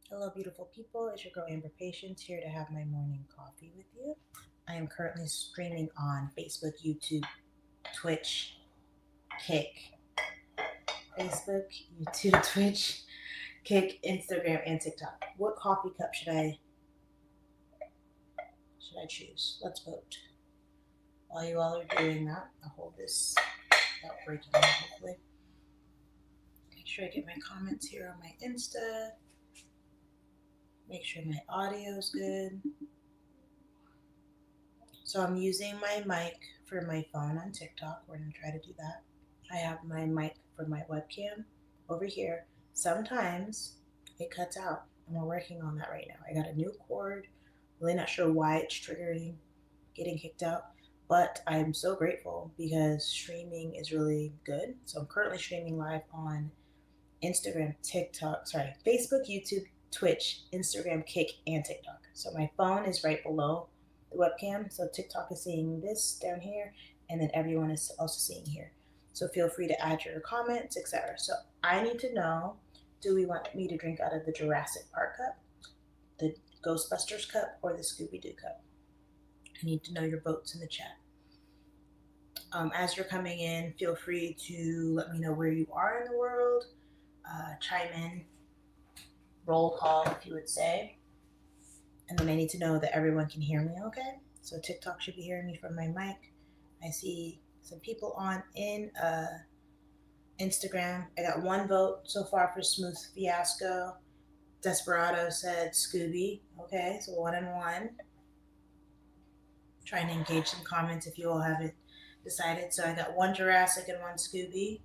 Hello, beautiful people. It's your girl Amber Patience here to have my morning coffee with you. I am currently streaming on Facebook, YouTube, Twitch, Kick, Facebook, YouTube, Twitch, Kick, Instagram, and TikTok. What coffee cup should I choose? Let's vote. While you all are doing that, I'll hold this without breaking it. Hopefully, make sure I get my comments here on my Insta. Make sure my audio is good. So I'm using my mic for my phone on TikTok. We're gonna try to do that. I have my mic for my webcam over here. Sometimes it cuts out, and we're working on that right now. I got a new cord. Really not sure why it's triggering getting kicked out, but I am so grateful because streaming is really good. So I'm currently streaming live on Instagram, TikTok, sorry, Facebook, YouTube, Twitch, Instagram, Kick, and TikTok. So my phone is right below the webcam. So TikTok is seeing this down here, and then everyone is also seeing here. So feel free to add your comments, etc. So I need to know, do we want me to drink out of the Jurassic Park cup, the Ghostbusters cup, or the Scooby Doo cup? I need to know your votes in the chat. As you're coming in, feel free to let me know where you are in the world. Chime in, roll call, if you would say. And then I need to know that everyone can hear me okay. So TikTok should be hearing me from my mic. I see some people on in Instagram. I got one vote so far for Smooth Fiasco. Desperado said Scooby. Okay, so 1-1. Trying to engage some comments if you all haven't decided. So I got one Jurassic and one Scooby.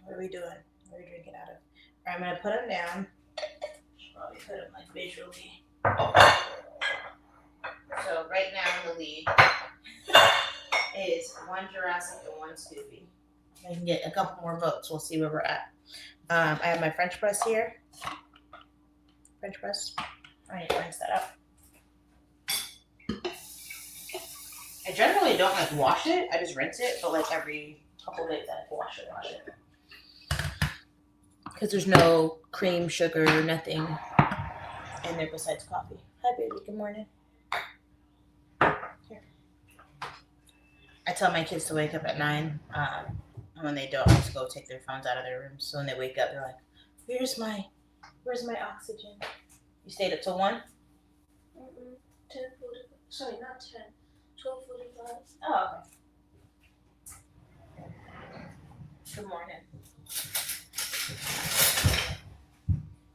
What are we doing? What are we drinking out of? All right, I'm gonna put them down. Should probably put them like visually. So right now in the lead is one Jurassic and one Scooby. I can get a couple more votes. We'll see where we're at. I have my French press here. French press. I need to rinse that up. I generally don't like wash it. I just rinse it, but like every couple days I wash it. Because there's no cream, sugar, nothing in there besides coffee. Hi, baby. Good morning. Here. I tell my kids to wake up at 9. And when they don't, I just go take their phones out of their rooms. So when they wake up, they're like, "Where's my oxygen?" You stayed up till 1? 10:40. Sorry, not 10. 12:45. Oh, okay. Good morning.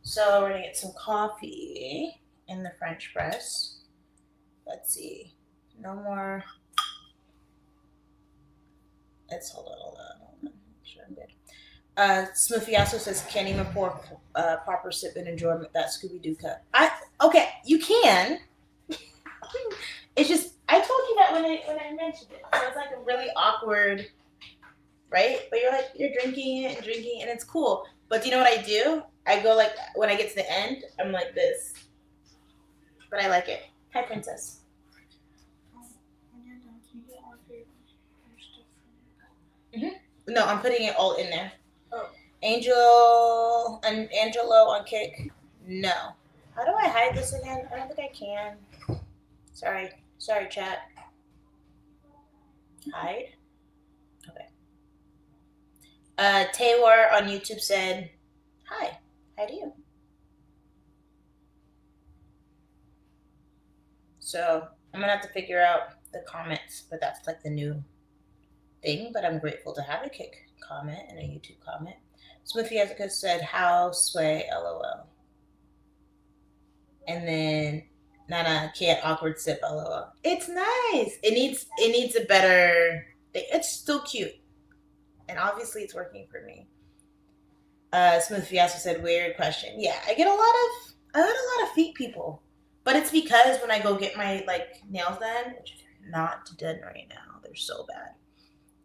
So we're gonna get some coffee in the French press. Let's see. No more. Let's hold on. Make sure I'm good. Smithy also says can't even pour proper sip and enjoyment that Scooby Doo cup. Okay, you can. It's just I told you that when I mentioned it. So it's like a really awkward, right? But you're drinking it and it's cool. But do you know what I do? I go like when I get to the end, I'm like this. But I like it. Hi, princess. No, I'm putting it all in there. Oh. Angel and Angelo on Kick. No. How do I hide this again? I don't think I can. Sorry, chat. Hide. Okay. Taylor on YouTube said, "Hi, how do you?" So I'm gonna have to figure out the comments, but that's like the new thing. But I'm grateful to have a Kick comment and a YouTube comment. Smoothie Jessica said, "How sway LOL," and then Nana can't awkward sip LOL. It's nice. It needs a better. It's still cute, and obviously it's working for me. Smooth Fiasco said, "Weird question." Yeah, I get a lot of feet people, but it's because when I go get my like nails done, which are not done right now, they're so bad.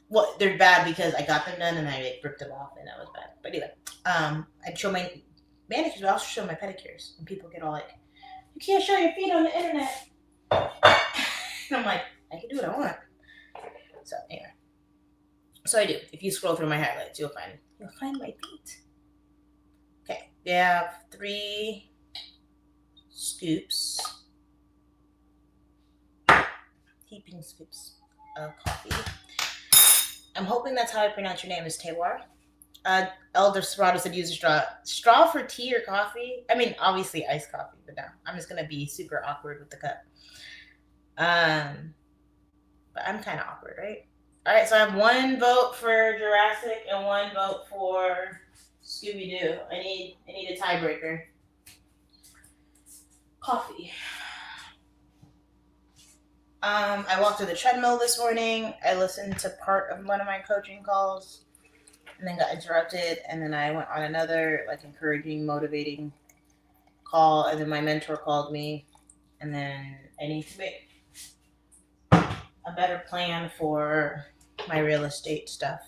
Well, they're bad because I got them done and I like, ripped them off, and that was bad. But anyway, I'd show my manicures, but I also show my pedicures, and people get all like, "You can't show your feet on the internet." And I'm like, I can do what I want. So anyway, So I do. If you scroll through my highlights, you'll find my feet. Okay, we have 3 scoops, heaping scoops of coffee. I'm hoping that's how I pronounce your name, is Tewar. Elder Serato said use a straw. Straw for tea or coffee? I mean, obviously iced coffee, but no. I'm just going to be super awkward with the cup. But I'm kind of awkward, right? All right, so I have 1 vote for Jurassic and 1 vote for Scooby-Doo. I need a tiebreaker. Coffee. I walked to the treadmill this morning. I listened to part of one of my coaching calls and then got interrupted. And then I went on another encouraging, motivating call. And then my mentor called me. And then I need to make a better plan for my real estate stuff.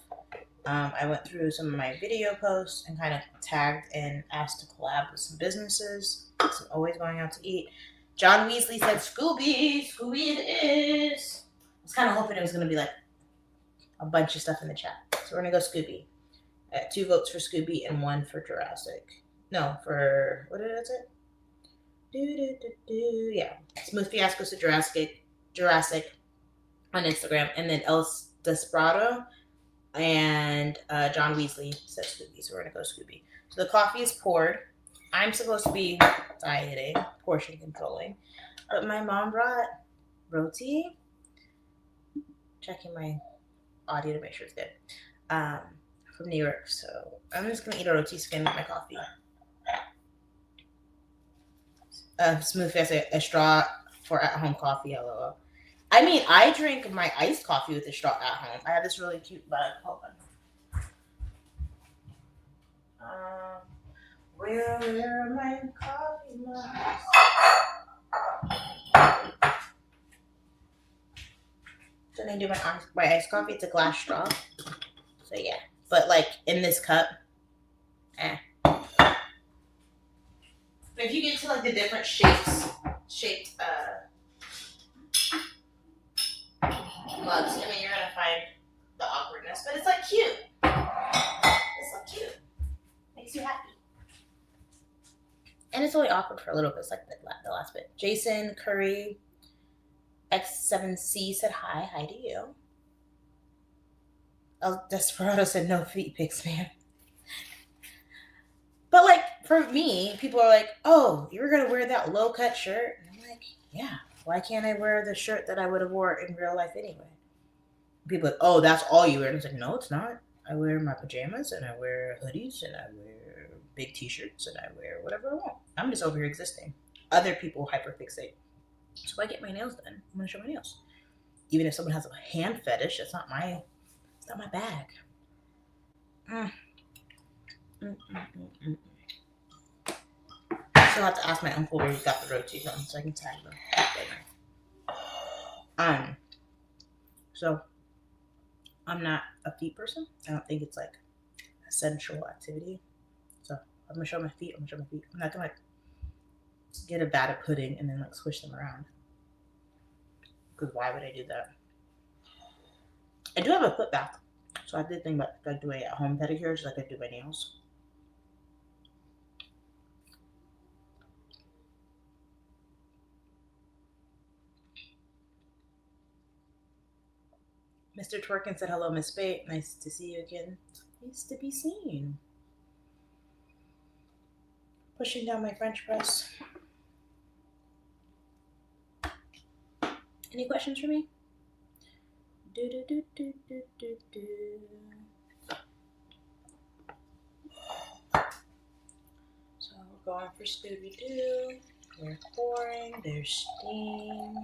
I went through some of my video posts and kind of tagged and asked to collab with some businesses. So I'm always going out to eat. John Weasley said, Scooby it is. I was kind of hoping it was going to be a bunch of stuff in the chat. So we're going to go Scooby. 2 votes for Scooby and 1 for Jurassic. No, for, what did I say? Yeah. Smooth Fiasco to Jurassic on Instagram. And then El Desperado and John Weasley said Scooby. So we're going to go Scooby. So the coffee is poured. I'm supposed to be dieting, portion controlling, but my mom brought roti. Checking my audio to make sure it's good. From New York, so I'm just gonna eat a roti skin with my coffee. Smooth Fast, a straw for at-home coffee. LOL. I mean, I drink my iced coffee with a straw at home. I have this really cute bag. Hold on. Where are my coffee mugs? So then I do my iced coffee. It's a glass straw. So yeah, but in this cup, But if you get to the different shaped mugs, I mean, you're gonna find the awkwardness, but it's cute. It's cute. Makes you happy. And it's only awkward for a little bit. It's the last bit. Jason Curry X7C said hi. Hi to you. El Desperado said no feet pics, man. But for me, people are oh, you're gonna wear that low cut shirt? And I'm yeah. Why can't I wear the shirt that I would have wore in real life anyway? People are oh, that's all you wear. And it's no, it's not. I wear my pajamas and I wear hoodies and I wear big t-shirts and I wear whatever I want. I'm just over here existing. Other people hyperfixate. So I get my nails done. I'm gonna show my nails. Even if someone has a hand fetish, it's not my bag. I still have to ask my uncle where he got the roti from so I can tag them. So I'm not a feet person. I don't think it's essential activity. So I'm gonna show my feet. I'm not gonna get a vat of pudding and then squish them around. Because why would I do that? I do have a foot bath, so I did think about doing at home pedicure, just I do my nails. Mr. Twerkin said hello, Miss Bate. Nice to see you again. Nice to be seen. Pushing down my French press. Any questions for me? So we're going for Scooby-Doo. We're pouring. There's steam.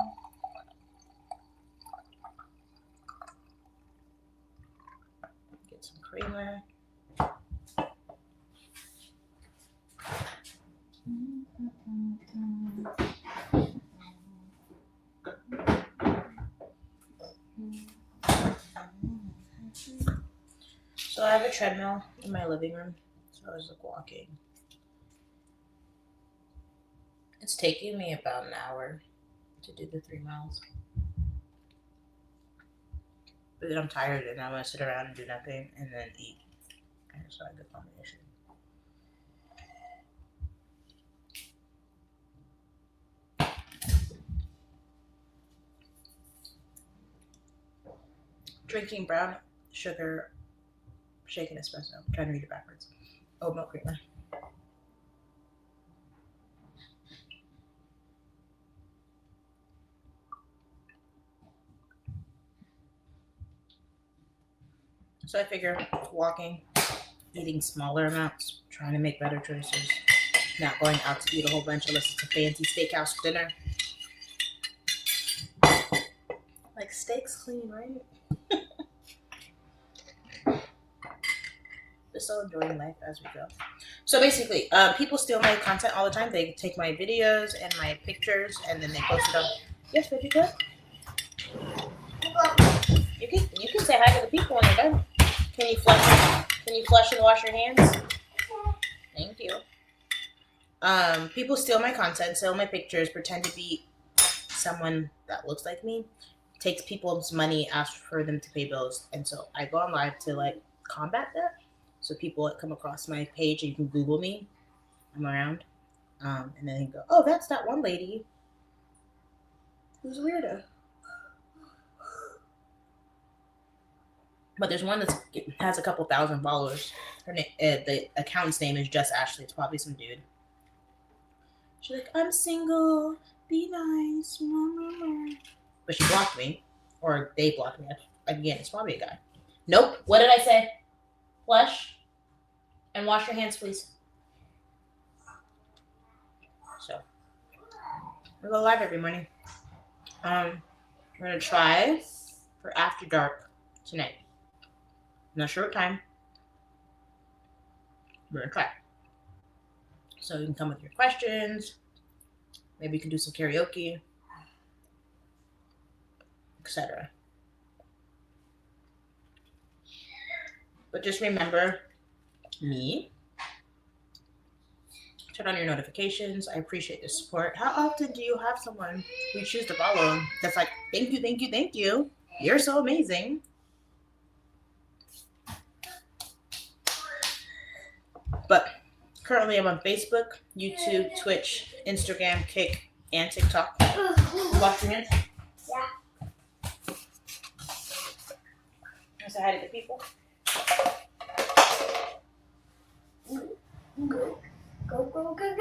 Get some creamer. So I have a treadmill in my living room, so I was walking. It's taking me about an hour to do the 3 miles. But then I'm tired and I want to sit around and do nothing and then eat. And it's not a good combination. Drinking brown sugar shaken espresso. I'm trying to read it backwards. Oat milk creamer. So I figure walking, eating smaller amounts, trying to make better choices, not going out to eat a whole bunch unless it's a fancy steakhouse dinner. Like steak's clean, right? Just so enjoying life as we go. So basically, people steal my content all the time. They take my videos and my pictures and then they post it on. Yes, baby, good. You can say hi to the people when you're done. Can you flush and wash your hands? Thank you. People steal my content, steal my pictures, pretend to be someone that looks like me, takes people's money, asks for them to pay bills, and so I go on live to like combat that. So people that come across my page, and you can Google me, I'm around, and then they go, "Oh, that's that one lady who's a weirdo." But there's one that has a couple thousand followers. The account's name is Just Ashley. It's probably some dude. She's like, "I'm single. Be nice." But she blocked me, or they blocked me. Again, it's probably a guy. Nope. What did I say? Flush and wash your hands, please. So we go live every morning. We're gonna try for after dark tonight. I'm not sure what time. We're gonna try. So you can come with your questions. Maybe you can do some karaoke, etc. But just remember me. Turn on your notifications. I appreciate the support. How often do you have someone who you choose to follow that's like, "Thank you, thank you, thank you. You're so amazing." But currently I'm on Facebook, YouTube, Twitch, Instagram, Kick, and TikTok. Wash your hands. Yeah. Say hi to the people. Go, go, go, go, go,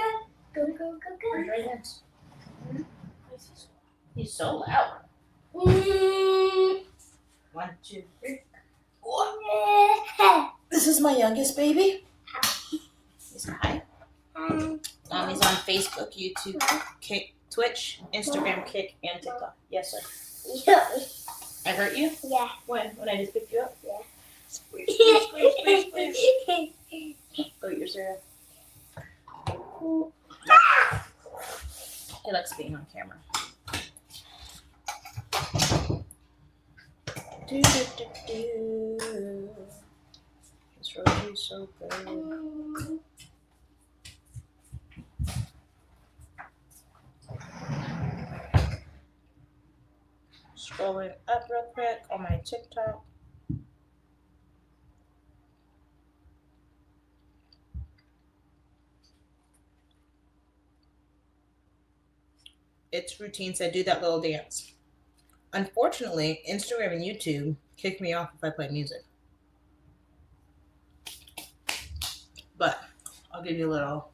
go, go, go, go. Where's your hands? He's so loud. 1, 2, 3. This is my youngest baby. Say hi. He's on Facebook, YouTube, Kick, Twitch, Instagram, Kick, and TikTok. Yes, sir. Yeah. I hurt you? Yeah. When? When I just picked you up? Yeah. Squish, squish, squish, squish, squish. Go eat your cereal. He likes being on camera. Do, do, do, do. This rosé is so good. Scrolling up real quick on my TikTok. It's routine said do that little dance. Unfortunately, Instagram and YouTube kick me off if I play music. But I'll give you a little.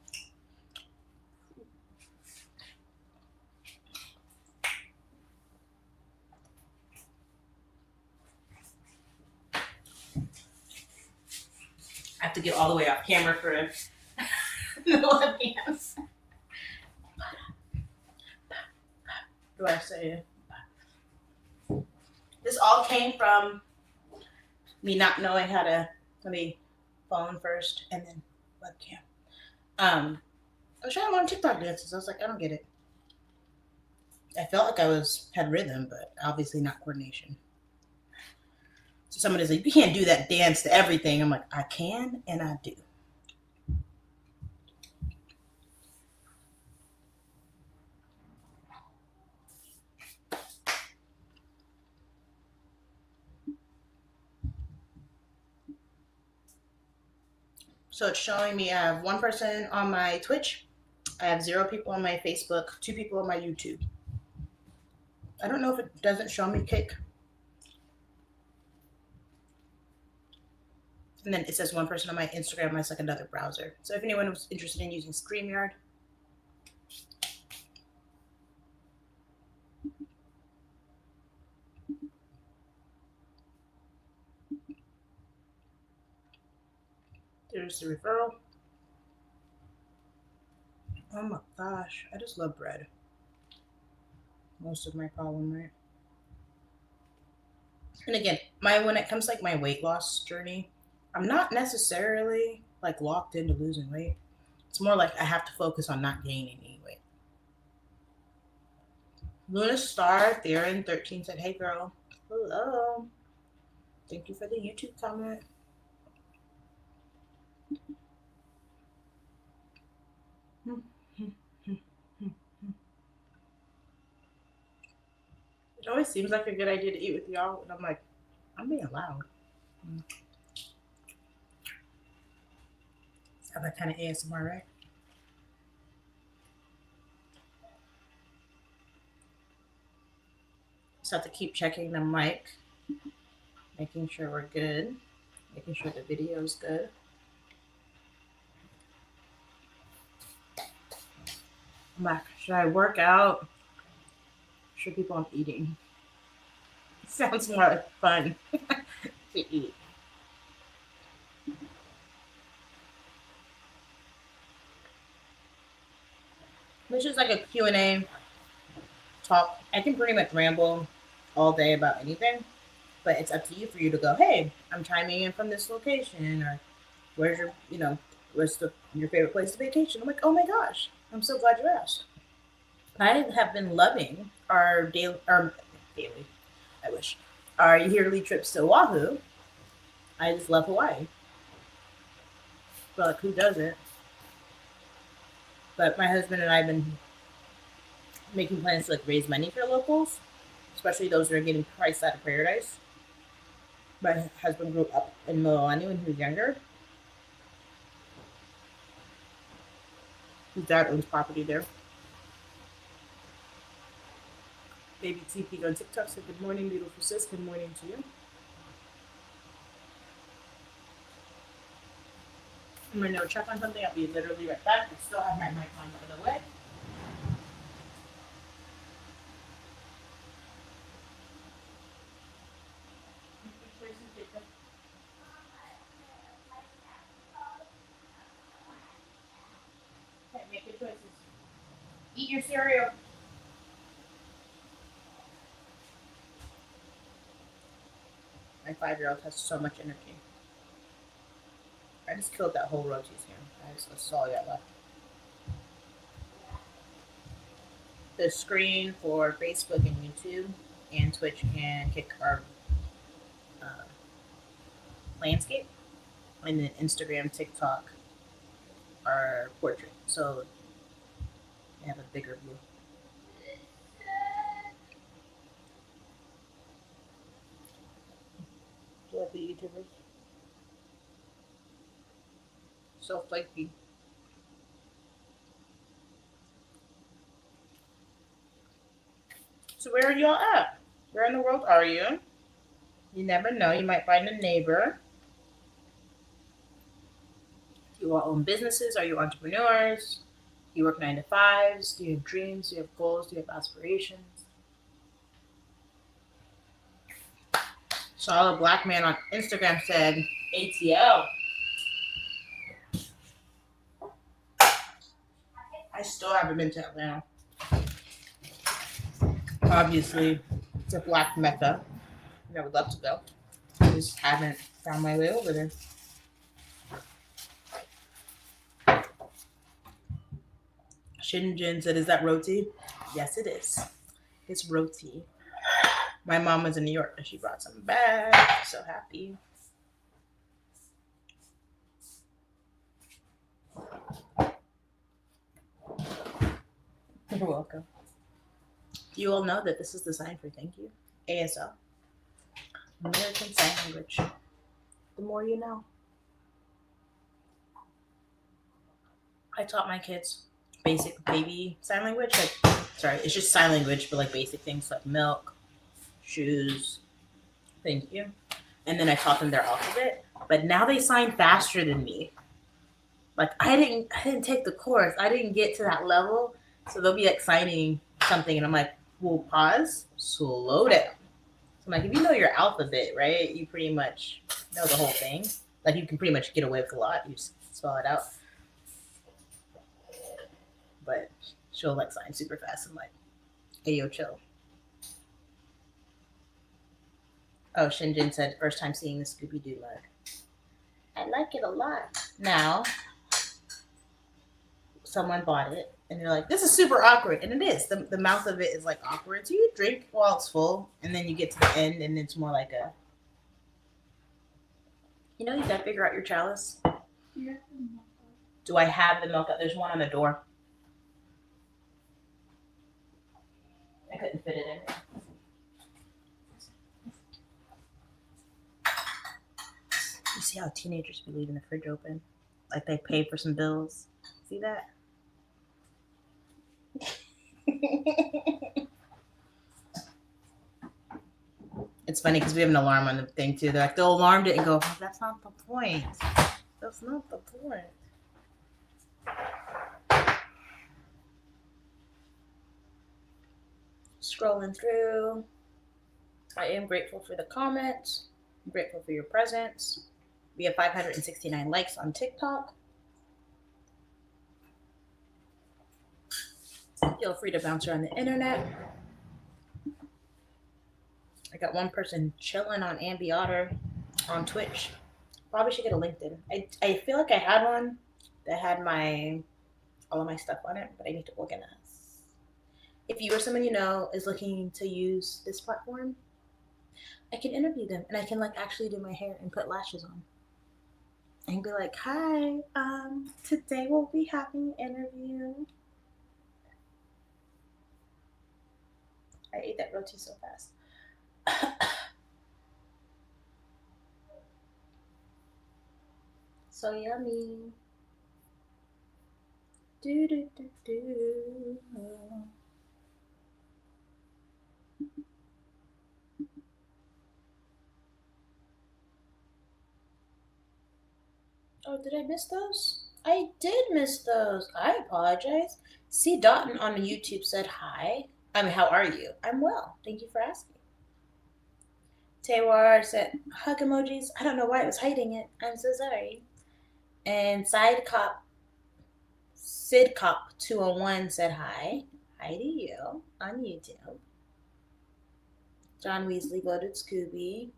I have to get all the way off camera for the webcams. Do I say? This all came from me not knowing how to phone first and then webcam. I was trying to learn TikTok dances. I was like, I don't get it. I felt like I had rhythm, but obviously not coordination. So somebody's like, you can't do that dance to everything. I'm like, I can and I do. So it's showing me I have one person on my Twitch, I have 0 people on my Facebook, 2 people on my YouTube. I don't know if it doesn't show me Kick. And then it says 1 person on my Instagram as like another browser. So if anyone was interested in using StreamYard, there's the referral. Oh my gosh, I just love bread. Most of my problem, right? And again, when it comes like my weight loss journey, I'm not necessarily like locked into losing weight. It's more like I have to focus on not gaining any weight. Luna Star Theron 13 said, "Hey girl, hello. Thank you for the YouTube comment." It always seems like a good idea to eat with y'all, and I'm like, I'm being loud. Have that kind of ASMR, right? Just have to keep checking the mic, making sure we're good, making sure the video's good. I'm like, should I work out? Show people I'm eating. It sounds more like fun to eat. This is like a Q&A talk. I can pretty much ramble all day about anything, but it's up to you for you to go, hey, I'm chiming in from this location, or where's your, where's your favorite place to vacation? I'm like, oh my gosh, I'm so glad you asked. I have been loving our daily, I wish, our yearly trips to Oahu. I just love Hawaii. But like, who doesn't? But my husband and I have been making plans to like raise money for locals, especially those that are getting priced out of paradise. My husband grew up in Mililani when he was younger. His dad owns property there. Baby TP on TikTok said, "Good morning, beautiful sis. Good morning to you." I'm gonna go check on something. I'll be literally right back. I still have my mic on, by the way. Okay, make good choices. Eat your cereal. My 5-year-old has so much energy. I just killed that whole rotis here. That's all I got left. The screen for Facebook and YouTube and Twitch and Kick are landscape, and then Instagram, TikTok are portrait. So they have a bigger view. Do you like the YouTubers? So flaky. So where are y'all at? Where in the world are you? You never know. You might find a neighbor. Do you all own businesses? Are you entrepreneurs? Do you work 9 to 5s? Do you have dreams? Do you have goals? Do you have aspirations? Saw a black man on Instagram said ATL. I still haven't been to Atlanta. Obviously, it's a black mecca. I would love to go. I just haven't found my way over there. Shinjin said, "Is that roti?" Yes, it is. It's roti. My mom was in New York and she brought some back. So happy. You're welcome. Do you all know that this is the sign for thank you? ASL. American Sign Language. The more you know. I taught my kids basic baby sign language. Like, sorry, it's just sign language, but like basic things like milk, shoes, thank you. And then I taught them their alphabet. But now they sign faster than me. Like I didn't take the course. I didn't get to that level. So they'll be like signing something and I'm like, well, pause, slow down. So I'm like, if you know your alphabet, right, you pretty much know the whole thing. Like you can pretty much get away with a lot. You just spell it out. But she'll like sign super fast. I'm like, hey yo, chill. Oh, Shinjin said first time seeing the Scooby Doo mug. I like it a lot. Now, someone bought it and they're like, this is super awkward. And it is. The mouth of it is like awkward. So you drink while it's full and then you get to the end and it's more like a, you know, you gotta figure out your chalice. Yeah. Do I have the milk? There's one on the door. I couldn't fit it in there. You see how teenagers be leaving the fridge open? Like they pay for some bills. See that? It's funny because we have an alarm on the thing too. They're like, the alarm didn't go. Oh, that's not the point. That's not the point. Scrolling through. I am grateful for the comments. I'm grateful for your presence. We have 569 likes on TikTok. Feel free to bounce around the internet. I got one person chilling on Ambi Otter on Twitch. Probably should get a LinkedIn. I feel like I had one that had all of my stuff on it, but I need to organize. If you or someone you know is looking to use this platform, I can interview them and I can like actually do my hair and put lashes on. And be like, hi, today we'll be having an interview. I ate that roti so fast. So yummy. Do do do do. Oh, did I miss those? I did miss those. I apologize. C. Dotton on YouTube said hi. How are you? I'm well. Thank you for asking. Taywar said hug emojis. I don't know why it was hiding it. I'm so sorry. And SidCop201 said hi. Hi to you on YouTube. John Weasley voted Scooby.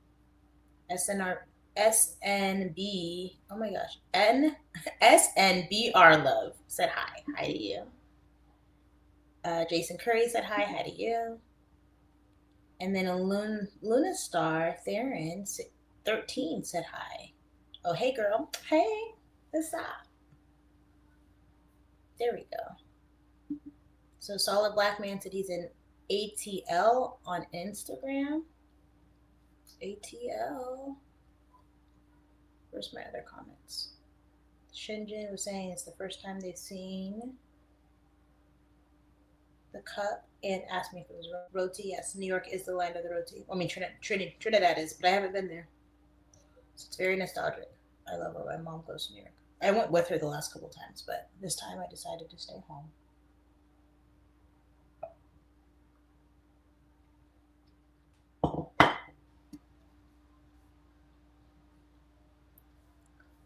SNB. Oh my gosh. SNBR Love said hi. Hi to you. Jason Curry said hi. Hi to you. And then a Luna Star Theron 13 said hi. Oh, hey girl. Hey. What's up? There we go. So Solid Black Man said he's in ATL on Instagram. ATL. Where's my other comments? Shinjin was saying it's the first time they've seen the cup and asked me if it was roti. Yes, New York is the land of the roti. I mean, Trinidad is, but I haven't been there. So it's very nostalgic. I love when my mom goes to New York. I went with her the last couple times, but this time I decided to stay home.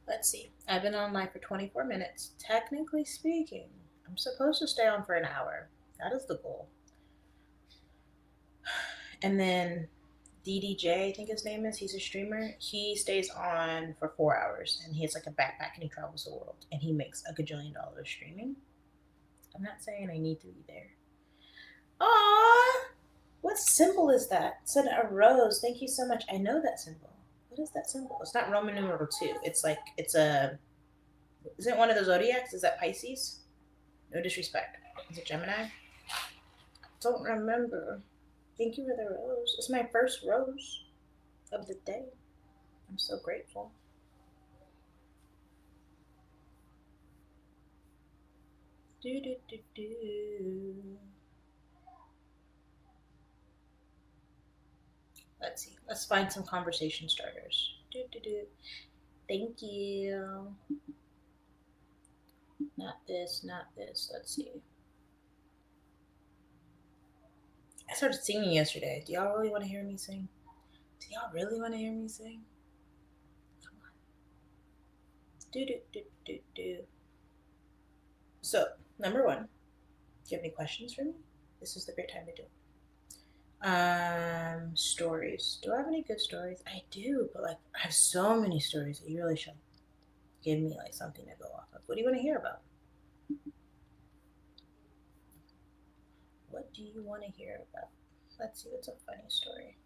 Let's see. I've been on live for 24 minutes. Technically speaking, I'm supposed to stay on for an hour. That is the goal. And then DDJ, I think his name is, he's a streamer. He stays on for 4 hours and he has like a backpack and he travels the world and he makes a gajillion dollars streaming. I'm not saying I need to be there. Aww! What symbol is that? It said a rose. Thank you so much. I know that symbol. What is that symbol? It's not Roman numeral 2. It's like, isn't it one of the zodiacs? Is that Pisces? No disrespect. Is it Gemini? Don't remember. Thank you for the rose. It's my first rose of the day. I'm so grateful. Do do do do. Let's see. Let's find some conversation starters. Do do do. Thank you. Not this, not this. Let's see. I started singing yesterday. Do y'all really want to hear me sing? Do y'all really want to hear me sing? Come on. Do do do do do. So, number one, do you have any questions for me? This is the great time to do it. Stories. Do I have any good stories? I do, but like I have so many stories that you really should give me like something to go off of. What do you want to hear about? What do you want to hear about? Let's see what's a funny story.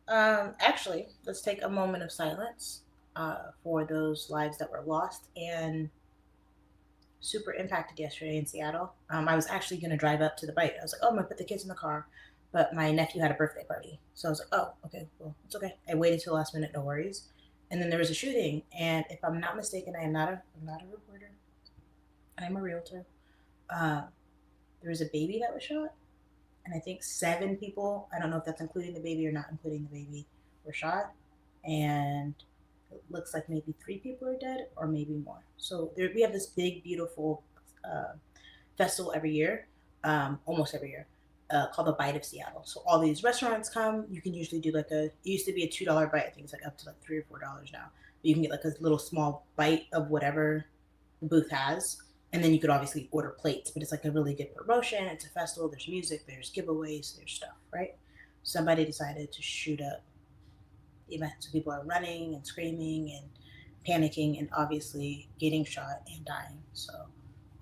Actually, let's take a moment of silence for those lives that were lost and super impacted yesterday in Seattle. I was actually going to drive up to the bite. I was like, oh, I'm going to put the kids in the car. But my nephew had a birthday party. So I was like, oh, okay, well, it's okay. I waited till the last minute, no worries. And then there was a shooting. And if I'm not mistaken, I'm not a reporter. I'm a realtor. Uh, there was a baby that was shot. And I think 7 people, I don't know if that's including the baby or not including the baby, were shot. And it looks like maybe 3 people are dead or maybe more. So there, we have this big, beautiful festival every year, almost every year, called the Bite of Seattle. So all these restaurants come. You can usually do like it used to be a $2 bite. I think it's like up to like $3 or $4 now. But you can get like a little small bite of whatever the booth has. And then you could obviously order plates, but it's like a really good promotion. It's a festival. There's music, there's giveaways, there's stuff, right? Somebody decided to shoot up the event. So people are running and screaming and panicking and obviously getting shot and dying. So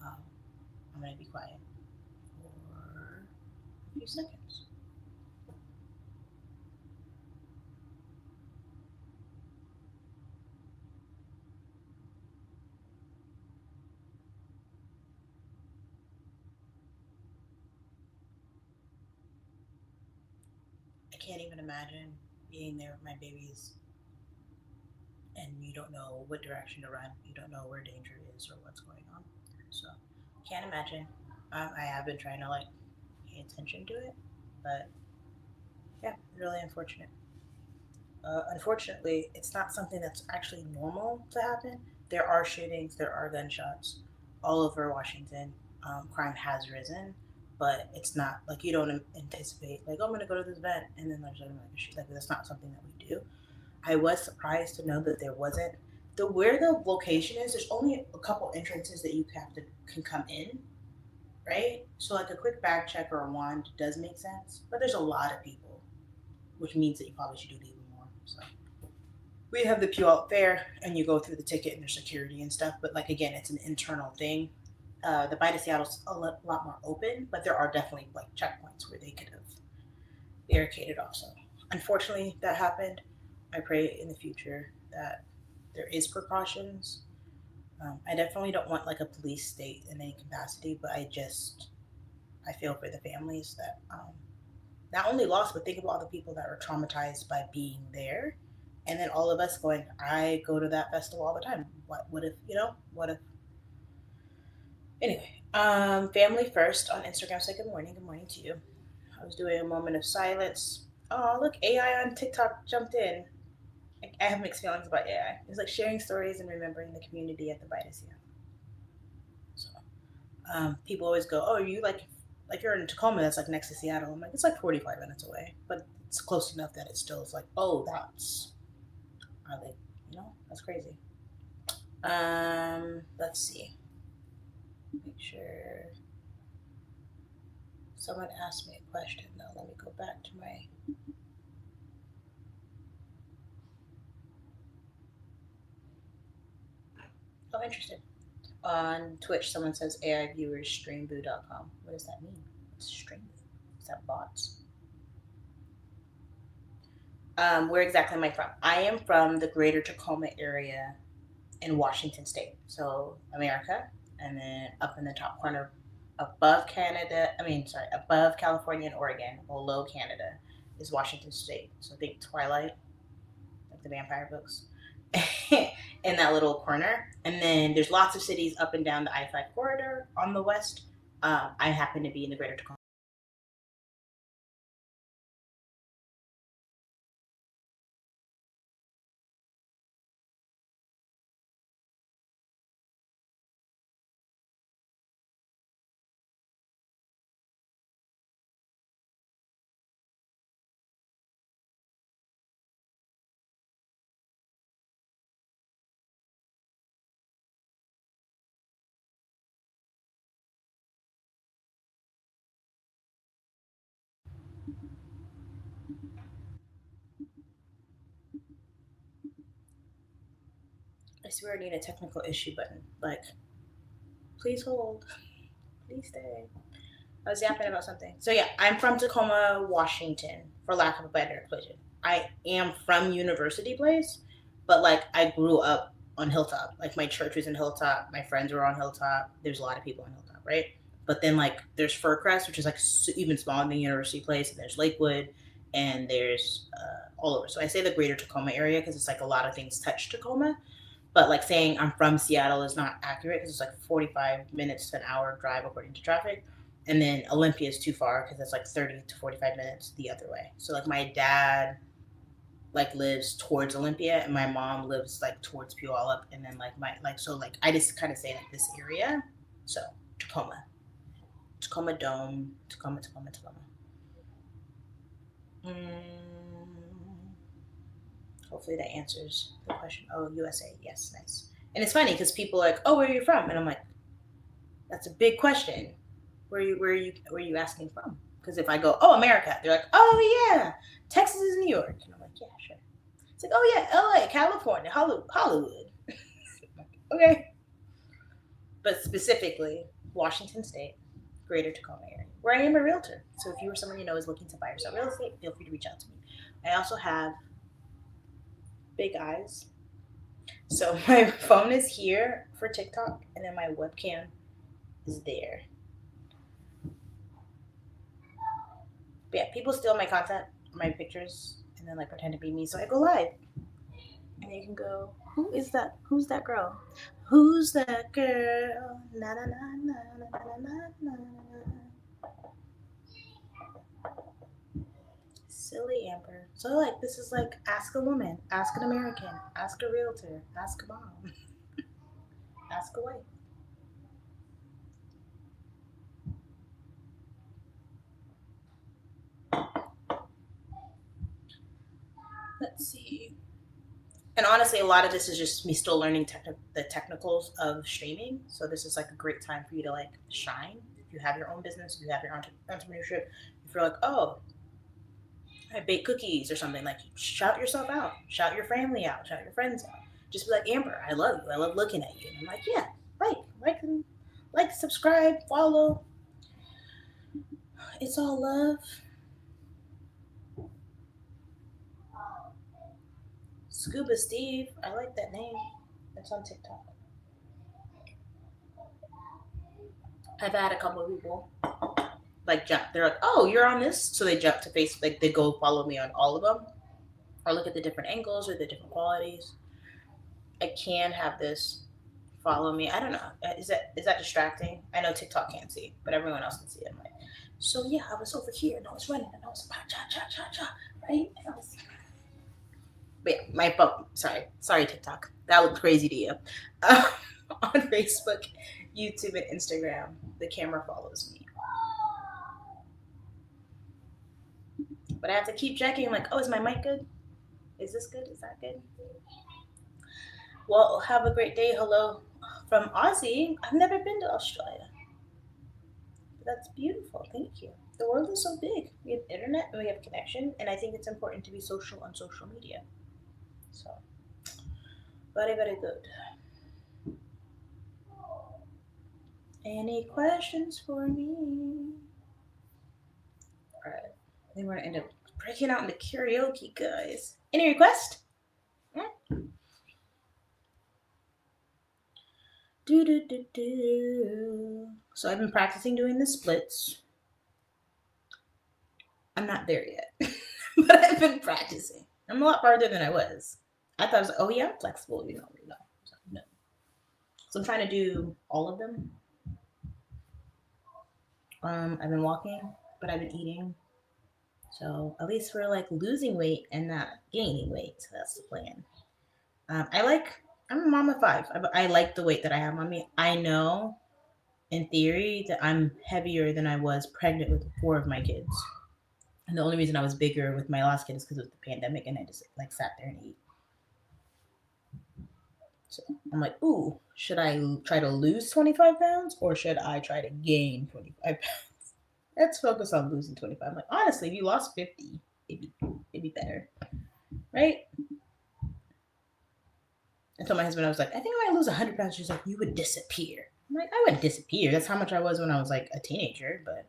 um, I'm going to be quiet for a few seconds. I can't even imagine being there with my babies and you don't know what direction to run. You don't know where danger is or what's going on. So can't imagine. I have been trying to like pay attention to it, but yeah, really unfortunate. Unfortunately, it's not something that's actually normal to happen. There are shootings, there are gunshots all over Washington. Crime has risen, but it's not like you don't anticipate like, oh, I'm going to go to this event and then there's like a shoot. Like that's not something that we do. I was surprised to know that there wasn't the where the location is. There's only a couple entrances that you have to can come in, right? So like a quick bag check or a wand does make sense, but there's a lot of people, which means that you probably should do even more. So we have the pew out there, and you go through the ticket and there's security and stuff. But like again, it's an internal thing. The Bite of Seattle's a lot more open, but there are definitely like checkpoints where they could have barricaded off. So unfortunately, that happened. I pray in the future that there is precautions. I definitely don't want like a police state in any capacity, but I feel for the families that not only lost, but think about all the people that were traumatized by being there. And then all of us going, I go to that festival all the time. What if, what if? Anyway, family first on Instagram said good morning to you. I was doing a moment of silence. Oh, look, AI on TikTok jumped in. I have mixed feelings about AI. It's like sharing stories and remembering the community at the Bite of Seattle. So, people always go, "Oh, are you like you're in Tacoma? That's like next to Seattle." I'm like, it's like 45 minutes away, but it's close enough that it still is like, oh, that's are they, that's crazy. Let's see. Make sure someone asked me a question though. Let me go back to my. Oh, interesting. On Twitch, someone says AI viewers streamboo.com. What does that mean? What's streamboo? Is that bots? Where exactly am I from? I am from the greater Tacoma area in Washington State. So America, and then up in the top corner above Canada, above California and Oregon, below Canada is Washington State. So think Twilight, like the vampire books. in that little corner. And then there's lots of cities up and down the I-5 corridor on the west. I happen to be in the greater Tacoma. I swear I need a technical issue button. Like, please hold. Please stay. I was yapping about something. So yeah, I'm from Tacoma, Washington, for lack of a better explanation. I am from University Place, but like I grew up on Hilltop. Like my church was in Hilltop, my friends were on Hilltop. There's a lot of people on Hilltop, right? But then like there's Fircrest, which is like even smaller than University Place, and there's Lakewood, and there's all over. So I say the greater Tacoma area because it's like a lot of things touch Tacoma. But like saying I'm from Seattle is not accurate because it's like 45 minutes to an hour drive according to traffic. And then Olympia is too far because it's like 30 to 45 minutes the other way. So like my dad like lives towards Olympia and my mom lives like towards Puyallup, and then like my like so like I just kind of say like this area. So Tacoma, Tacoma Dome, Tacoma. Hopefully that answers the question. Oh, USA, yes, nice. And it's funny because people are like, "Oh, where are you from?" And I'm like, "That's a big question. Where are you asking from?" Because if I go, "Oh, America," they're like, "Oh yeah, Texas is New York," and I'm like, "Yeah, sure." It's like, "Oh yeah, LA, California, Hollywood." Okay, but specifically Washington State, Greater Tacoma area, where I am a realtor. So if you or someone you know is looking to buy or sell real estate, feel free to reach out to me. I also have big eyes. So my phone is here for TikTok, and then my webcam is there. But yeah, people steal my content, my pictures, and then like pretend to be me. So I go live, and you can go, "Who is that? Who's that girl? Who's that girl? Na na na na na na na na." Silly Amber. So like this is like ask a woman, ask an American, ask a realtor, ask a mom, ask a wife. Let's see. And honestly, a lot of this is just me still learning the technicals of streaming. So this is like a great time for you to like shine. If you have your own business, if you have your entrepreneurship, if you're like, oh, I bake cookies or something, like shout yourself out, shout your family out, shout your friends out. Just be like, Amber, I love you. I love looking at you. And I'm like, yeah, like, subscribe, follow. It's all love. Scuba Steve, I like that name. That's on TikTok. I've had a couple of people like jump. They're like, "Oh, you're on this," so they jump to Facebook. Like they go follow me on all of them, or look at the different angles or the different qualities. I can have this follow me. I don't know. Is that distracting? I know TikTok can't see, but everyone else can see it. I'm like, so yeah, I was over here and I was running and I was cha cha cha cha, right? And I was, but yeah, my phone. Sorry, TikTok. That looked crazy to you. On Facebook, YouTube, and Instagram, the camera follows me. But I have to keep checking. I'm like, oh, is my mic good? Is this good? Is that good? Well, have a great day. Hello from Aussie. I've never been to Australia. That's beautiful. Thank you. The world is so big. We have internet and we have connection, and I think it's important to be social on social media. So, very, very good. Any questions for me? All right. I think we're going to end up breaking out into karaoke, guys. Any request? Do, do, do, do. So I've been practicing doing the splits. I'm not there yet, but I've been practicing. I'm a lot farther than I was. I thought I was like, oh yeah, I'm flexible, you know. So I'm trying to do all of them. I've been walking, but I've been eating. So at least we're like losing weight and not gaining weight. So that's the plan. I'm a mom of five. I like the weight that I have on me. I know in theory that I'm heavier than I was pregnant with four of my kids. And the only reason I was bigger with my last kid is because of the pandemic and I just like sat there and ate. So I'm like, ooh, should I try to lose 25 pounds or should I try to gain 25 pounds? Let's focus on losing 25. I'm like, honestly, if you lost 50, it'd be better. Right? I told my husband, I was like, I think I might lose 100 pounds. She's like, you would disappear. I'm like, I wouldn't disappear. That's how much I was when I was like a teenager, but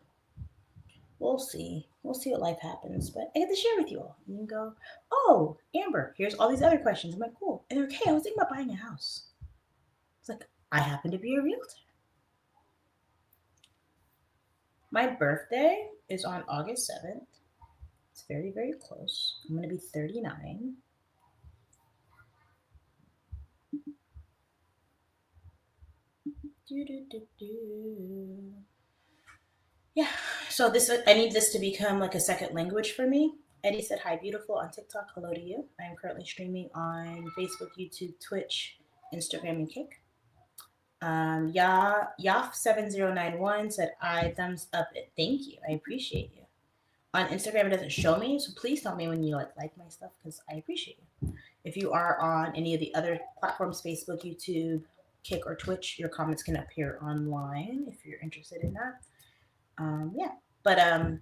we'll see. We'll see what life happens. But I get to share with you all. And you can go, oh, Amber, here's all these other questions. I'm like, cool. And they're like, hey, I was thinking about buying a house. It's like, I happen to be a realtor. My birthday is on August 7th. It's very, very close. I'm going to be 39. Yeah, so I need this to become like a second language for me. Eddie said hi, beautiful on TikTok. Hello to you. I am currently streaming on Facebook, YouTube, Twitch, Instagram, and Kick. Yaf7091 said I thumbs up it. Thank you. I appreciate you. On Instagram, it doesn't show me, so please tell me when you like my stuff because I appreciate you. If you are on any of the other platforms, Facebook, YouTube, Kick, or Twitch, your comments can appear online if you're interested in that. Yeah, but I'm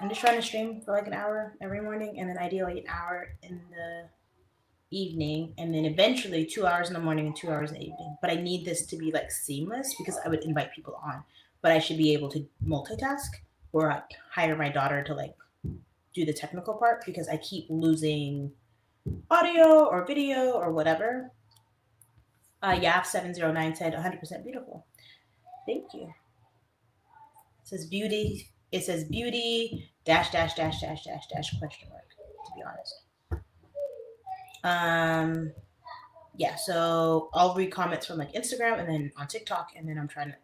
just trying to stream for like an hour every morning, and then ideally an hour in the evening, and then eventually 2 hours in the morning and 2 hours in the evening. But I need this to be like seamless because I would invite people on, but I should be able to multitask or I hire my daughter to like do the technical part because I keep losing audio or video or whatever. Yaf709 said 100% beautiful. Thank you. It says beauty. It says beauty dash dash dash dash dash dash question mark. To be honest. Yeah. So I'll read comments from like Instagram and then on TikTok, and then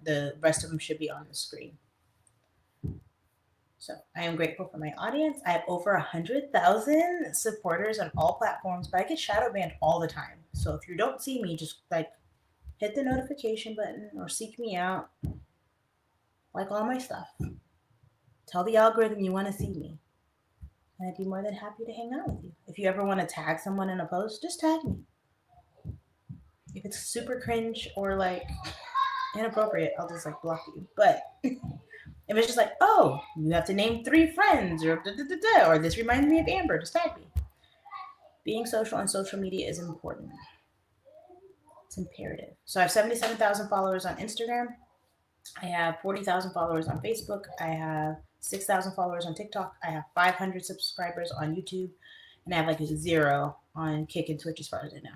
the rest of them should be on the screen. So I am grateful for my audience. I have over 100,000 supporters on all platforms, but I get shadow banned all the time. So if you don't see me, just like hit the notification button or seek me out. Like all my stuff. Tell the algorithm you want to see me. And I'd be more than happy to hang out with you. If you ever want to tag someone in a post, just tag me. If it's super cringe or like inappropriate, I'll just like block you. But if it's just like, oh, you have to name 3 friends or or this reminds me of Amber, just tag me. Being social on social media is important. It's imperative. So I have 77,000 followers on Instagram. I have 40,000 followers on Facebook. I have 6,000 followers on TikTok. I have 500 subscribers on YouTube. And I have like 0 on Kick and Twitch as far as I know.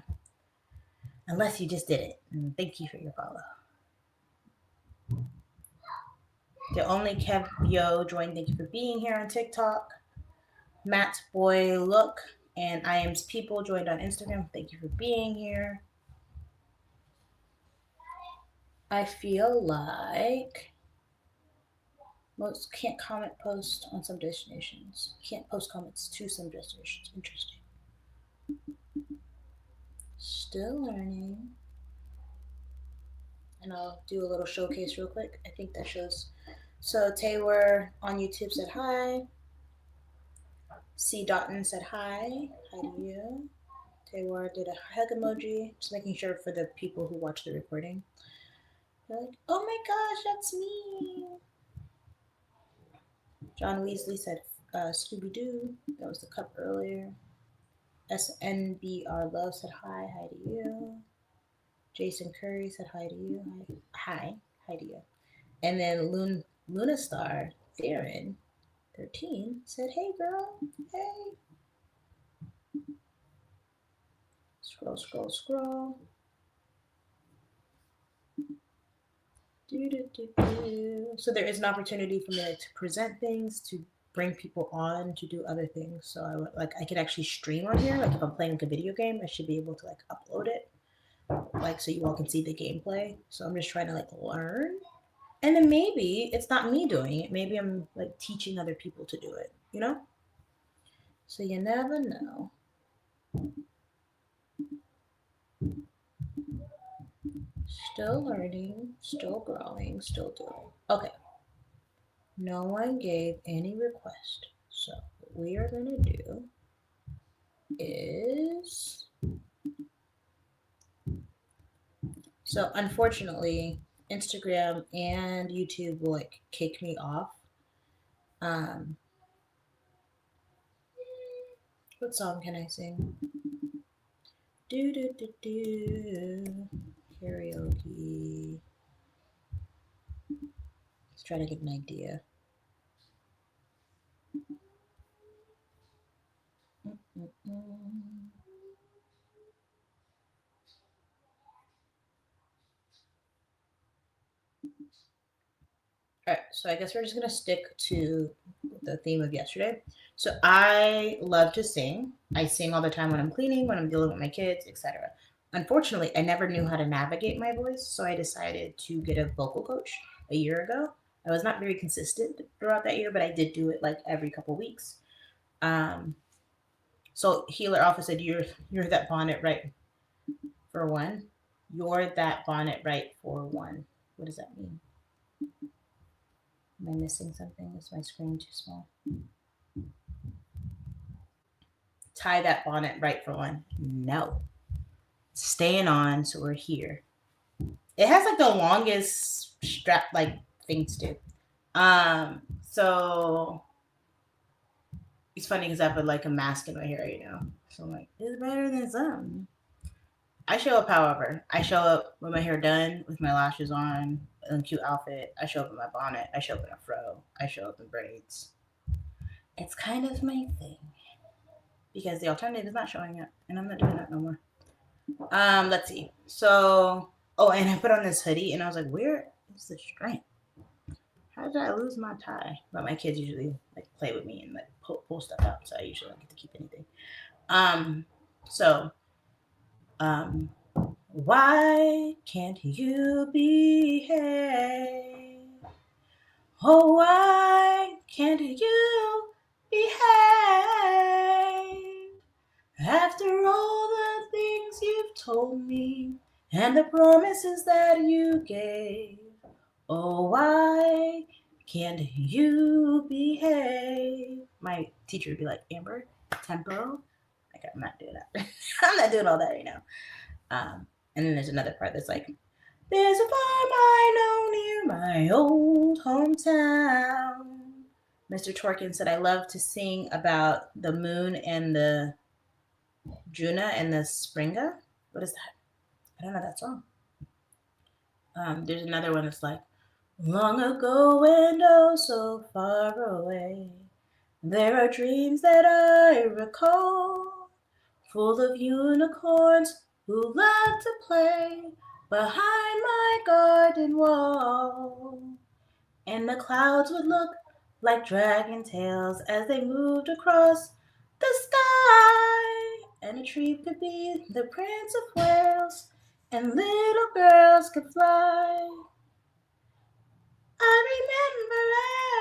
Unless you just did it. And thank you for your follow. The only Kev Yo joined. Thank you for being here on TikTok. Matt Boy Look and I Am's People joined on Instagram. Thank you for being here. I feel like most can't comment post on some destinations. Can't post comments to some destinations. Interesting. Still learning. And I'll do a little showcase real quick. I think that shows. So Taylor on YouTube said hi. C. Dotton said hi. Hi to you. Taylor did a hug emoji. Just making sure for the people who watch the recording. They're like, oh my gosh, that's me. John Weasley said Scooby-Doo. That was the cup earlier. SNBR Love said hi. Hi to you. Jason Curry said hi to you. Hi to you. And then Lunastar Theron 13 said, hey girl, hey. Scroll. So there is an opportunity for me to present things, to bring people on, to do other things. So I could actually stream on here. Like if I'm playing like a video game, I should be able to like upload it. like so you all can see the gameplay. So I'm just trying to like learn. And then maybe it's not me doing it. Maybe I'm like teaching other people to do it, you know? So you never know. Still learning, still growing, still doing. Okay. No one gave any request. So what we are going to do is. So unfortunately, Instagram and YouTube will like kick me off. Um, what song can I sing? Do do do do. Karaoke. Let's try to get an idea. Mm-mm-mm. All right, so I guess we're just gonna stick to the theme of yesterday. So I love to sing. I sing all the time when I'm cleaning, when I'm dealing with my kids, etc. Unfortunately, I never knew how to navigate my voice, so I decided to get a vocal coach a year ago. I was not very consistent throughout that year, but I did do it like every couple weeks. Um, so Healer Alpha said, "You're that bonnet right for one. You're that bonnet right for one." What does that mean? Am I missing something? Is my screen too small? Tie that bonnet right for one. No. Staying on, so we're here. It has like the longest strap like things too. So it's funny because I have like a mask in my hair right now. So I'm like, it's better than some. I show up, however. I show up with my hair done, with my lashes on, a cute outfit. I show up in my bonnet. I show up in a fro. I show up in braids. It's kind of my thing. Because the alternative is not showing up. And I'm not doing that no more. Let's see. So, oh, and I put on this hoodie, and I was like, "Where is the strength? How did I lose my tie?" But my kids usually like play with me and like pull stuff out, so I usually don't get to keep anything. Um, so, um, why can't you behave? Oh, why can't you behave? After all the things you've told me and the promises that you gave, oh, why can't you behave? My teacher would be like, Amber, tempo. Like, I'm not doing that. I'm not doing all that right now. And then there's another part that's like, there's a farm I know near my old hometown. Mr. Torkin said, I love to sing about the moon and the Juna and the Springa. What is that? I don't know that song. There's another one that's like, long ago and oh so far away, there are dreams that I recall, full of unicorns who love to play behind my garden wall. And the clouds would look like dragon tails as they moved across the sky. And a tree could be the Prince of Wales, and little girls could fly. I remember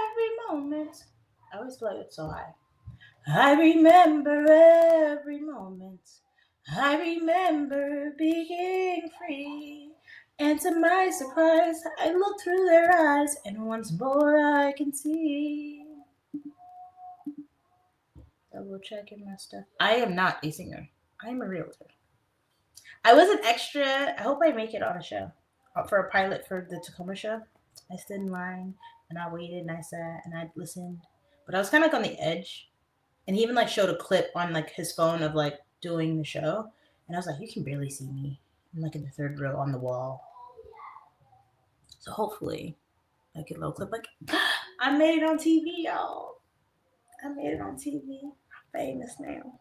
every moment. I always feel like it's so high. I remember every moment. I remember being free. And to my surprise, I look through their eyes, and once more I can see. Double checking my stuff. I am not a singer. I am a realtor. I was an extra. I hope I make it on a show. For a pilot for the Tacoma show. I stood in line, and I waited, and I sat, and I listened. But I was kind of like on the edge. And he even like showed a clip on like his phone of like doing the show. And I was like, you can barely see me. I'm like in the third row on the wall. So hopefully I get a little clip like, I made it on TV, y'all. I made it on TV. I'm famous now.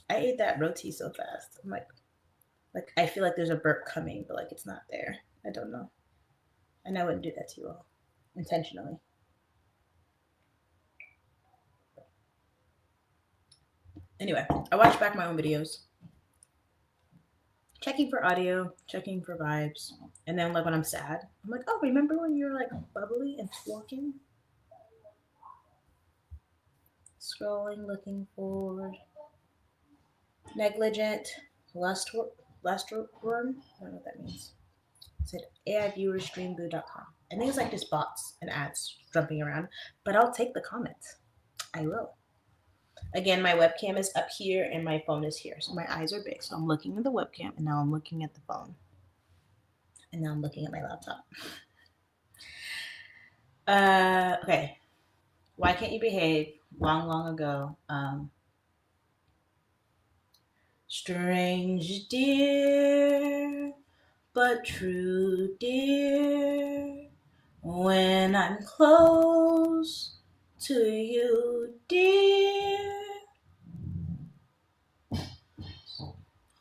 I ate that roti so fast. I'm like I feel like there's a burp coming, but like it's not there. I don't know. And I wouldn't do that to you all intentionally. Anyway, I watch back my own videos. checking for audio, checking for vibes. And then like when I'm sad, I'm like, oh, remember when you were like bubbly and walking? Scrolling, looking forward. Negligent, lust, worm. I don't know what that means. It said AIviewerstreamboo.com. I think it's like just bots and ads jumping around, but I'll take the comments. I will. Again, my webcam is up here and my phone is here. So my eyes are big. So I'm looking at the webcam and now I'm looking at the phone. And now I'm looking at my laptop. Okay. Why Can't You Behave? Long ago. Strange dear, but true dear. When I'm close to you, dear,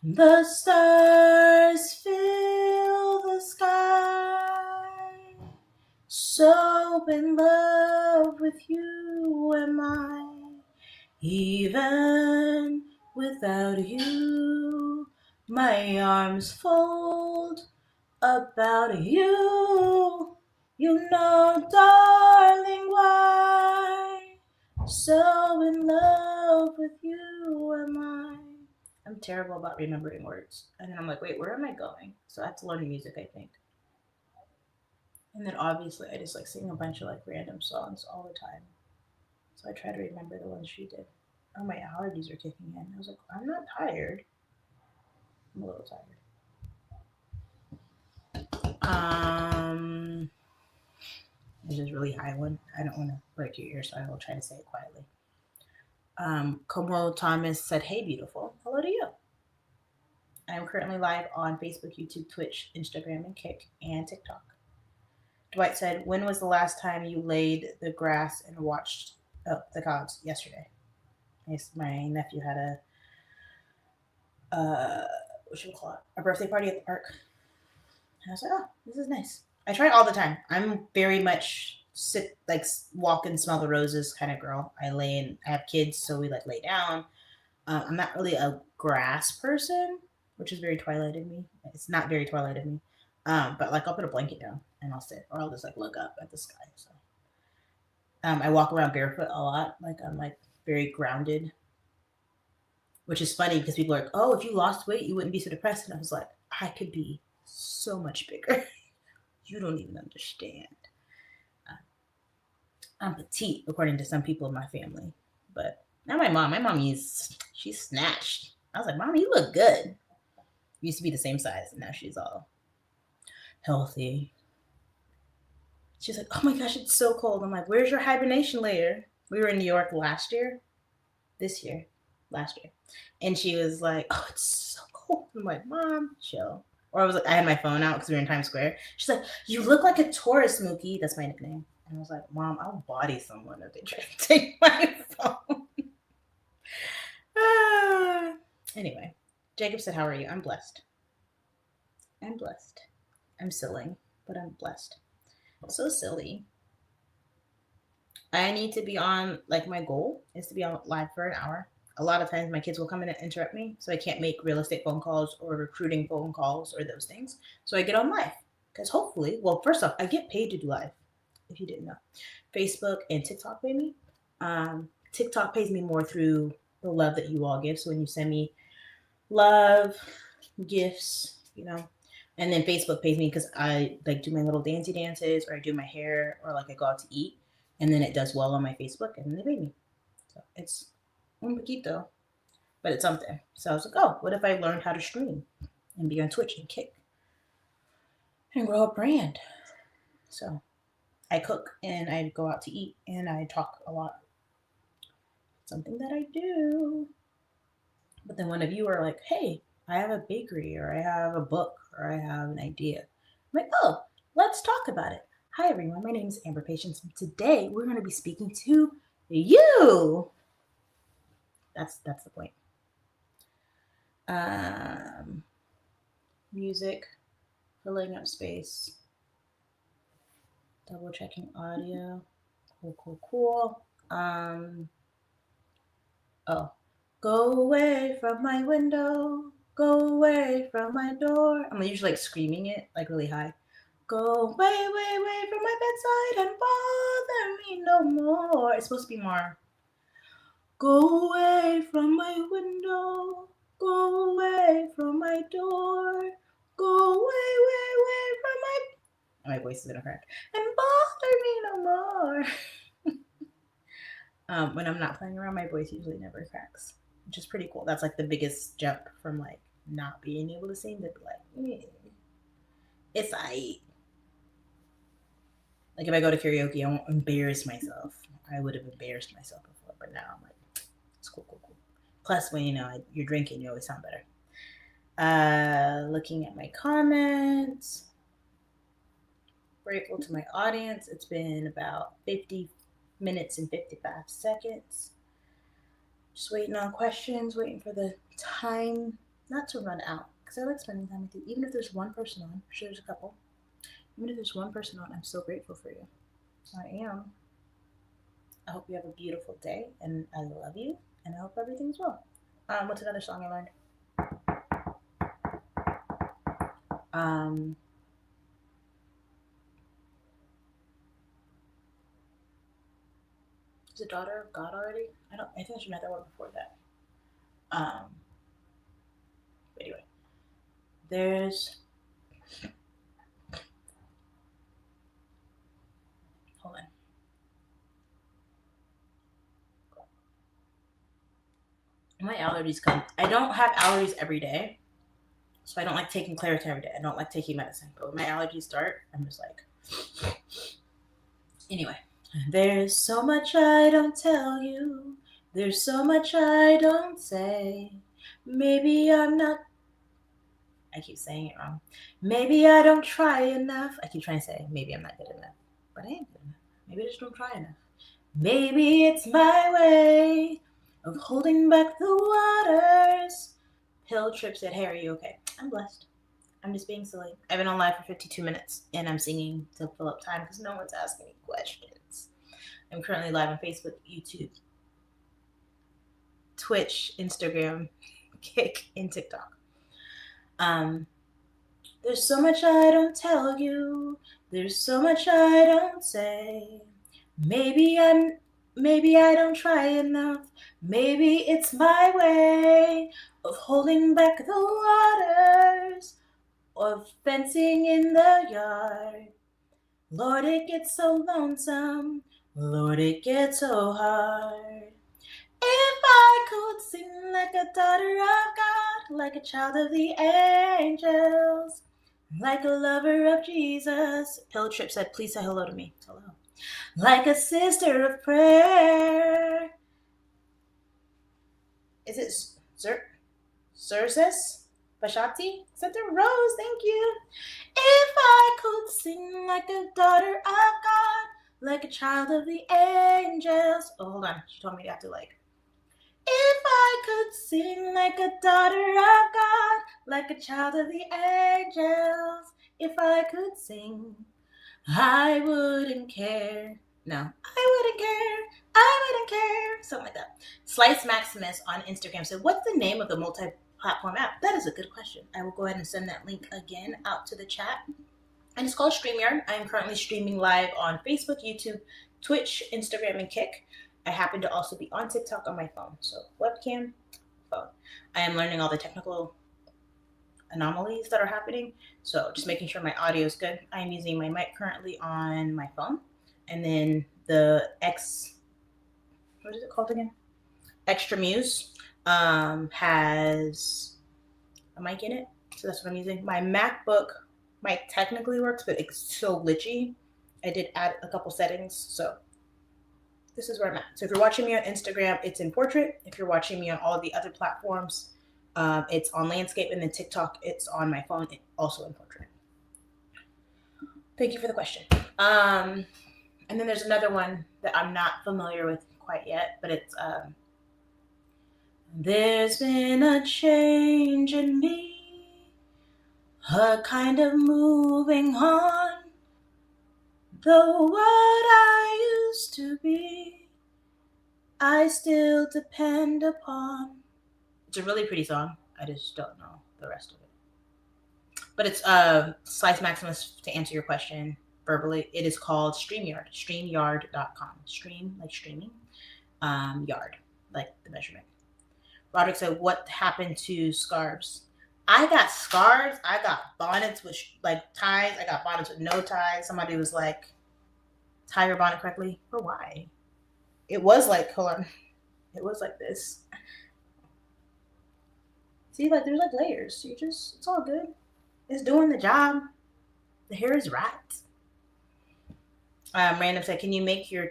the stars fill the sky. So in love with you am I, even without you. My arms fold about you. You know, darling, why so in love with you am I. I'm terrible about remembering words. And then I'm like, wait, where am I going? So I have to learn music, I think. And then obviously I just like sing a bunch of like random songs all the time. So I try to remember the ones she did. Oh, my allergies are kicking in. I was like, I'm not tired. I'm a little tired. This is really high one. I don't want to break your ears, so I will try to say it quietly. Como Thomas said, hey, beautiful. Hello to you. I am currently live on Facebook, YouTube, Twitch, Instagram, and Kick, and TikTok. Dwight said, when was the last time you laid the grass and watched the gods? Yesterday. My nephew had a birthday party at the park. And I was like, oh, this is nice. I try all the time. I'm very much walk and smell the roses kind of girl. I have kids, so we like lay down. I'm not really a grass person, which is very Twilight of me. It's not very Twilight of me. But like I'll put a blanket down and I'll sit, or I'll just like look up at the sky. So I walk around barefoot a lot. Like I'm like very grounded, which is funny because people are like, oh, if you lost weight, you wouldn't be so depressed. And I was like, I could be so much bigger. You don't even understand. I'm petite, according to some people in my family. But not my mom. My mom she's snatched. I was like, Mom, you look good. Used to be the same size, and now she's all healthy. She's like, oh my gosh, it's so cold. I'm like, where's your hibernation layer? We were in New York last year. And she was like, oh, it's so cold. I'm like, Mom, chill. Or I had my phone out because we were in Times Square. She's like, you look like a tourist, Mookie. That's my nickname. And I was like, Mom, I'll body someone if they try to take my phone. Anyway, Jacob said, how are you? I'm blessed. I'm silly, but I'm blessed. So silly. I need to be on, like, my goal is to be on live for an hour. A lot of times my kids will come in and interrupt me, so I can't make real estate phone calls or recruiting phone calls or those things. So I get on live because hopefully, well, first off, I get paid to do live, if you didn't know. Facebook and TikTok pay me. TikTok pays me more through the love that you all give. So when you send me love, gifts, and then Facebook pays me because I like do my little dancey dances, or I do my hair, or like I go out to eat, and then it does well on my Facebook, and then they pay me. So it's un poquito, but it's something. So I was like, oh, what if I learned how to stream and be on Twitch and Kick and grow a brand? So I cook and I go out to eat and I talk a lot. Something that I do. But then one of you are like, hey, I have a bakery, or I have a book, or I have an idea. I'm like, oh, let's talk about it. Hi, everyone. My name is Amber Patience, and today we're going to be speaking to you. That's the point. Music, filling up space, double checking audio. Cool. Oh, go away from my window. Go away from my door. I'm usually like screaming it like really high. Go away, away from my bedside and bother me no more. It's supposed to be more. Go away from my window. Go away from my door. Go away from my voice is gonna crack. And bother me no more. When I'm not playing around, my voice usually never cracks, which is pretty cool. That's like the biggest jump from like not being able to sing to be like, it's aight. Like if I go to karaoke, I won't embarrass myself. I would have embarrassed myself before, but now I'm like, it's cool. Plus, when you're drinking, you always sound better. Looking at my comments. Grateful to my audience. It's been about 50 minutes and 55 seconds. Just waiting on questions, waiting for the time not to run out. Because I like spending time with you. Even if there's one person on, I'm sure there's a couple. Even if there's one person on, I'm so grateful for you. I am. I hope you have a beautiful day, and I love you, and I hope everything's well. What's another song I learned? Is it Daughter of God already? I think I should have that one before that. But anyway, there's. Hold on. My allergies come. I don't have allergies every day, so I don't like taking Claritin every day. I don't like taking medicine, but when my allergies start, I'm just like. Anyway, there's so much I don't tell you. There's so much I don't say. Maybe I'm not. I keep saying it wrong. Maybe I don't try enough. I keep trying to say maybe I'm not good enough, but I am good enough. Maybe I just don't try enough. Maybe it's my way of holding back the waters. Pill trips at Harry. Okay, I'm blessed. I'm just being silly. I've been on live for 52 minutes and I'm singing to fill up time because no one's asking me questions. I'm currently live on Facebook, YouTube, Twitch, Instagram, Kick, and TikTok. There's so much I don't tell you. There's so much I don't say. Maybe I don't try enough. Maybe it's my way of holding back the waters, of fencing in the yard. Lord, it gets so lonesome. Lord, it gets so hard. If I could sing like a daughter of God, like a child of the angels, like a lover of Jesus. Pill Trip said, please say hello to me. Hello. Like a sister of prayer. Is it Zerzes? Bashati? Center Rose, thank you. If I could sing like a daughter of God, like a child of the angels. Oh, hold on. She told me to have to like. If I could sing like a daughter of God, like a child of the angels, if I could sing, I wouldn't care. No, I wouldn't care. Something like that. Slice Maximus on Instagram said, what's the name of the multi-platform app? That is a good question. I will go ahead and send that link again out to the chat. And it's called StreamYard. I am currently streaming live on Facebook, YouTube, Twitch, Instagram, and Kick. I happen to also be on TikTok on my phone. So webcam, phone. I am learning all the technical anomalies that are happening. So just making sure my audio is good. I am using my mic currently on my phone. And then the what is it called again? Extra Muse has a mic in it. So that's what I'm using. My MacBook mic technically works, but it's so glitchy. I did add a couple settings. So this is where I'm at. So if you're watching me on Instagram, it's in portrait. If you're watching me on all of the other platforms, it's on landscape. And then TikTok, it's on my phone, also in portrait. Thank you for the question. And then there's another one that I'm not familiar with quite yet, but it's there's been a change in me, a kind of moving on. Though what I used to be, I still depend upon. It's a really pretty song. I just don't know the rest of it. But it's Slice Maximus, to answer your question verbally, it is called StreamYard. StreamYard.com. Stream like streaming. Yard like the measurement. Roderick said, "What happened to scarves?" I got scarves. I got bonnets with like ties. I got bonnets with no ties. Somebody was like, "Tie your bonnet correctly." For why? It was like, hold on. It was like this. See, like there's like layers. You just, it's all good. It's doing the job. The hair is right. Random said, "Can you make your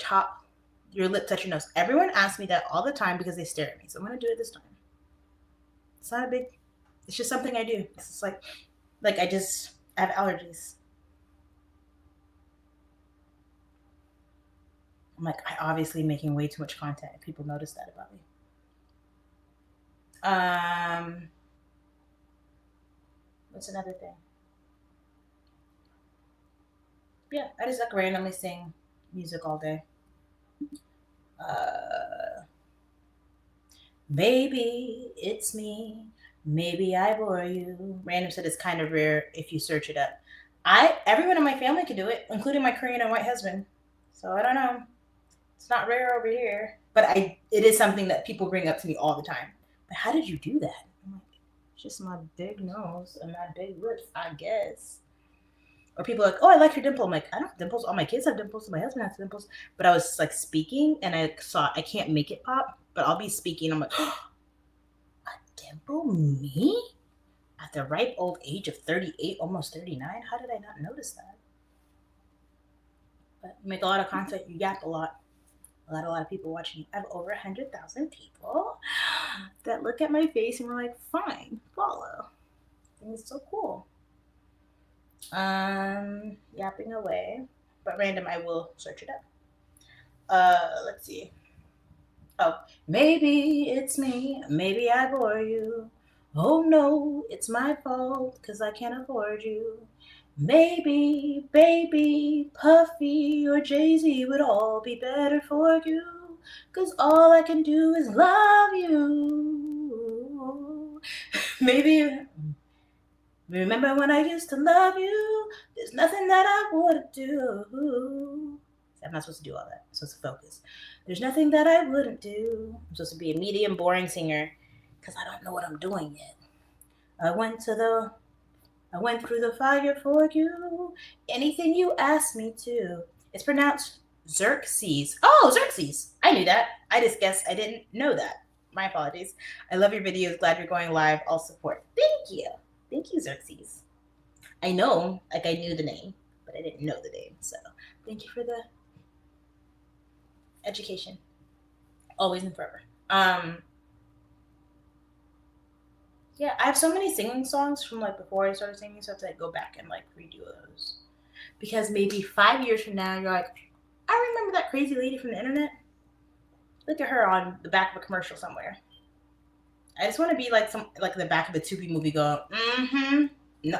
lip touch your nose?" Everyone asks me that all the time because they stare at me. So I'm gonna do it this time. It's not a big. It's just something I do. It's just like I have allergies. I'm like, I obviously making way too much content if people notice that about me. What's another thing? Yeah, I just like randomly sing music all day. Maybe it's me. Maybe I bore you. Random said it's kind of rare if you search it up. Everyone in my family can do it, including my Korean and white husband. So I don't know. It's not rare over here, but it is something that people bring up to me all the time. But how did you do that? I'm like, it's just my big nose and my big lips, I guess. Or people are like, "Oh, I like your dimple." I'm like, I don't have dimples. All my kids have dimples. My husband has dimples. But I was like speaking, and I can't make it pop. But I'll be speaking. I'm like, oh, a dimple, me? At the ripe old age of 38, almost 39? How did I not notice that? But you make a lot of content. You yap a lot. A lot of people watching. I have over 100,000 people that look at my face and were like, "Fine, follow." I think it's so cool. Yapping away, but random. I will search it up. Let's see. Oh, maybe it's me. Maybe I bore you. Oh no, it's my fault because I can't afford you. Maybe, baby, Puffy or Jay-Z would all be better for you. Cause all I can do is love you. Maybe remember when I used to love you? There's nothing that I wouldn't do. I'm not supposed to do all that. I'm supposed to focus. There's nothing that I wouldn't do. I'm supposed to be a medium, boring singer because I don't know what I'm doing yet. I went through the fire for you. Anything you asked me to. It's pronounced Xerxes. Oh, Xerxes. I knew that. I just guessed I didn't know that. My apologies. I love your videos. Glad you're going live. I'll support. Thank you. Thank you, Xerxes. I know, like I knew the name, but I didn't know the name. So thank you for the education. Always and forever. Yeah, I have so many singing songs from like before I started singing, so I have to like go back and like redo those. Because maybe 5 years from now, you're like, I remember that crazy lady from the internet. Look at her on the back of a commercial somewhere. I just want to be like the back of a Tubi movie going, no.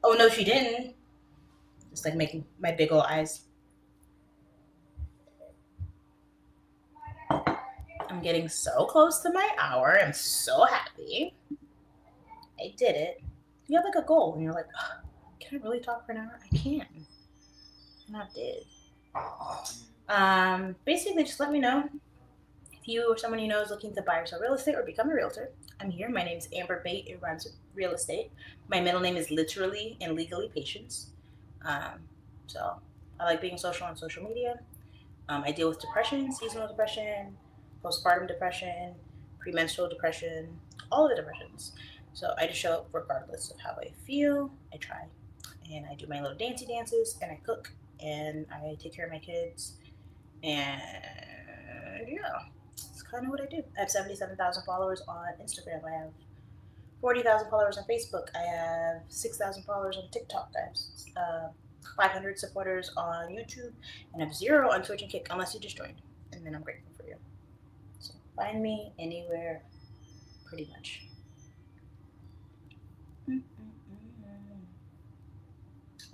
Oh no, she didn't. Just like making my big old eyes. I'm getting so close to my hour. I'm so happy. I did it. You have like a goal and you're like, oh, can I really talk for an hour? I can. And I did. Basically, just let me know if you or someone you know is looking to buy or sell real estate or become a realtor. I'm here. My name is Amber Bate. It rhymes with real estate. My middle name is literally and legally Patience. So I like being social on social media. I deal with depression, seasonal depression, postpartum depression, premenstrual depression, all of the depressions. So I just show up regardless of how I feel. I try. And I do my little dancey dances, and I cook, and I take care of my kids. And yeah, it's kind of what I do. I have 77,000 followers on Instagram. I have 40,000 followers on Facebook. I have 6,000 followers on TikTok. I have 500 supporters on YouTube, and I have 0 on Twitch and Kick, unless you just joined, and then I'm grateful for you. So find me anywhere, pretty much.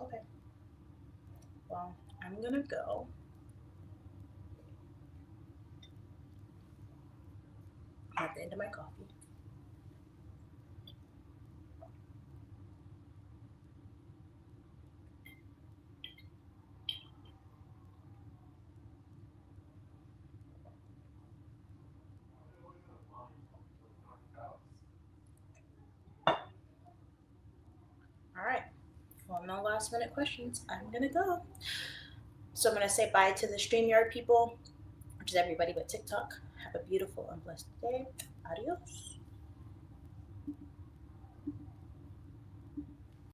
Okay. Well, I'm gonna go. At the end of my coffee. last minute questions, I'm gonna go. So I'm gonna say bye to the StreamYard people, which is everybody but TikTok. Have a beautiful and blessed day. Adios.